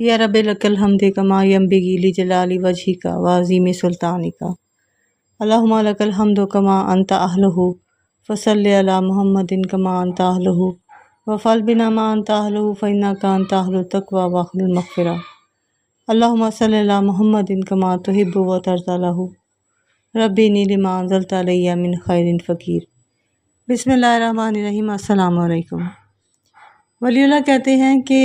या रब लकल हमदे कमा यंबगी ली जलाली वजहिका वाज़ीम सुल्तानिका अल्लाहुम्मा लकल हमदु कमा अंता अहलहु फसल्लि अला मुहम्मदिन कमा अंता अहलहु वफल बिना मा अंता अहलहु फ़इन्नका अंता अहलुत तक़वा व अहलुल मग़फ़िरा अल्लाहुम्मा सल्लि अला मुहम्मदिन कमा तुहिब्बु व तर्ज़ा लहु रब्बी नी लिमा अंज़लता अलैया मिन खैरिन फ़कीर। बिस्मिल्लाहिर्रहमानिर्रहीम। अस्सलामु अलैकुम। वलीउल्लाह कहते हैं कि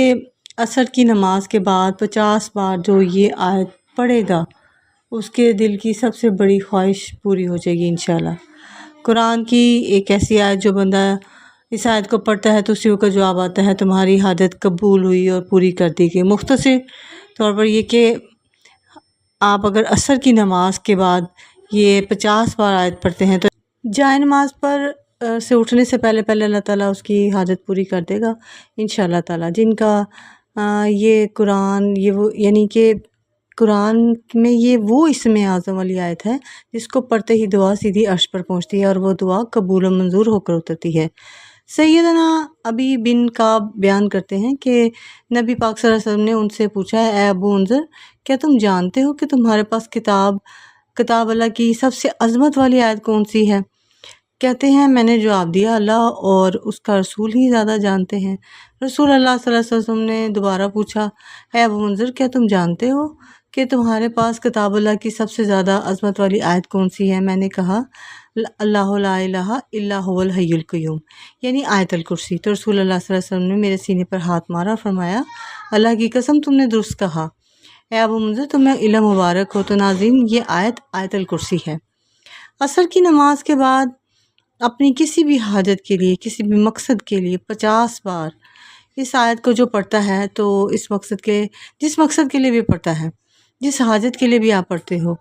असर की नमाज के बाद 50 बार जो ये आयत पढ़ेगा उसके दिल की सबसे बड़ी ख्वाहिश पूरी हो जाएगी इंशाल्लाह। कुरान की एक ऐसी आयत जो बंदा इस आयत को पढ़ता है तो उसी का जवाब आता है तुम्हारी हाजत कबूल हुई और पूरी कर दी गई। मुख्तसर तौर पर ये कि आप अगर असर की नमाज के बाद ये 50 बार आयत पढ़ते हैं तो जाए नमाज पर से उठने से पहले पहले अल्लाह ताला उसकी हाजत पूरी कर देगा इंशाल्लाह ताला। जिनका ये कुरान ये वो यानी कि कुरान में ये वो इसमें आज़म वाली आयत है जिसको पढ़ते ही दुआ सीधी अर्श पर पहुंचती है और वो दुआ कबूल और मंजूर होकर उतरती है। सैयदना अबी बिन काब बयान करते हैं कि नबी पाक सल्लल्लाहु अलैहि वसल्लम ने उनसे पूछा है, ए अबू उन्ज़र, क्या तुम जानते हो कि तुम्हारे पास किताब अल्लाह की सबसे अज़मत वाली आयत कौन सी है? कहते हैं मैंने जवाब दिया, अल्लाह और उसका रसूल ही ज़्यादा जानते हैं। रसूल अल्लाह सल्लल्लाहु अलैहि वसल्लम ने दोबारा पूछा, ए अबू मुंज़र, क्या तुम जानते हो कि तुम्हारे पास किताब अल्लाह की सबसे ज़्यादा अज़मत वाली आयत कौन सी है? मैंने कहा अल्लाहु ला इलाहा इल्ला हुवल हय्युल क़य्यूम यानी आयतुल कुर्सी। तो रसूल अल्लाह सल्लल्लाहु अलैहि वसल्लम ने मेरे सीने पर हाथ मारा, फरमाया अल्लाह की कसम तुमने दुरुस्त कहा, ए अबू मुंज़र तुम्हें इल्म मुबारक हो। तो नाज़रीन ये आयत आयतुल कुर्सी है। असर की नमाज के बाद अपनी किसी भी हाजत के लिए किसी भी मकसद के लिए 50 बार इस आयत को जो पढ़ता है तो इस मकसद के जिस मकसद के लिए भी पढ़ता है, जिस हाजत के लिए भी आप पढ़ते हो,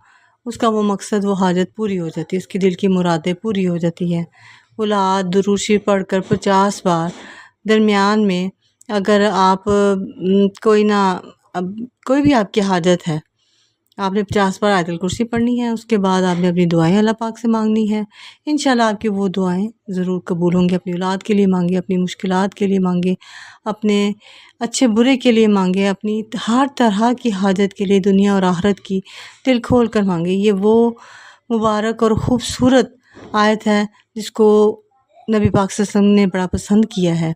उसका वो मकसद वो हाजत पूरी हो जाती है, उसकी दिल की मुरादें पूरी हो जाती हैं। औलाद दुरूद शरीफ पढ़कर 50 बार दरमियान में अगर आप कोई ना अब कोई भी आपकी हाजत है, आपने 50 बार आयतुल कुर्सी पढ़नी है। उसके बाद आपने अपनी दुआएं अल्लाह पाक से मांगनी है। इंशाल्लाह आपकी वो दुआएं ज़रूर कबूल होंगी। अपनी औलाद के लिए मांगे, अपनी मुश्किलात के लिए मांगे, अपने अच्छे बुरे के लिए मांगे, अपनी हर तरह की हाजत के लिए दुनिया और आखिरत की दिल खोल कर मांगे। ये वो मुबारक और ख़ूबसूरत आयत है जिसको नबी पाक सल्लल्लाहु अलैहि वसल्लम ने बड़ा पसंद किया है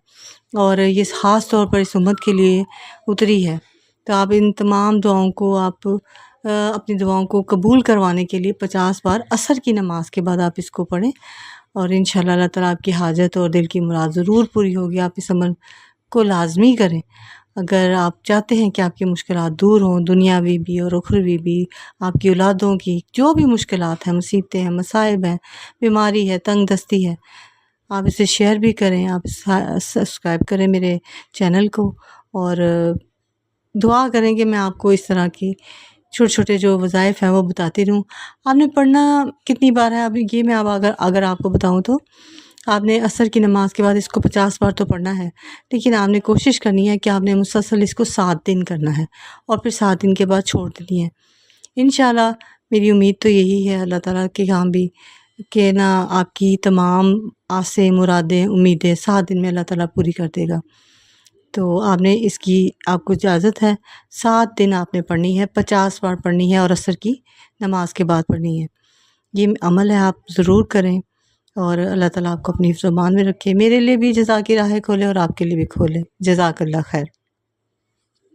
और ये ख़ास तौर पर इस उम्मत के लिए उतरी है। तो आप इन तमाम दुआओं को आप अपनी दुआओं को कबूल करवाने के लिए 50 बार असर की नमाज के बाद आप इसको पढ़ें और इंशाल्लाह अल्लाह ताला आपकी हाजत और दिल की मुराद ज़रूर पूरी होगी। आप इस अमल को लाजमी करें। अगर आप चाहते हैं कि आपकी मुश्किलात दूर हों, दुनियावी भी और उखरवी भी, आपकी औलादों की जो भी मुश्किलात हैं, मुसीबतें हैं, मसाइब हैं, बीमारी है, तंग दस्ती है, आप इसे शेयर भी करें, आप सब्सक्राइब करें मेरे चैनल को और दुआ करें कि मैं आपको इस तरह की छोटे छोटे जो वज़ाइफ हैं वो बताती रहूँ। आपने पढ़ना कितनी बार है अभी ये मैं अब अगर आपको बताऊँ तो आपने असर की नमाज के बाद इसको 50 बार तो पढ़ना है, लेकिन आपने कोशिश करनी है कि आपने मुसलसल इसको 7 दिन करना है और फिर 7 दिन के बाद छोड़ देनी है। इंशाल्लाह मेरी उम्मीद तो यही है अल्लाह ताला के यहाँ भी कि ना आपकी तमाम आसें मुरादें उम्मीदें 7 दिन में अल्लाह ताला पूरी कर देगा। तो आपने इसकी आपको इजाज़त है, 7 दिन आपने पढ़नी है, 50 बार पढ़नी है और असर की नमाज के बाद पढ़नी है। ये अमल है, आप ज़रूर करें और अल्लाह ताला आपको अपनी ज़ुबान में रखे। मेरे लिए भी जज़ा की राहें खोले और आपके लिए भी खोले। जज़ाकल्लाह खैर।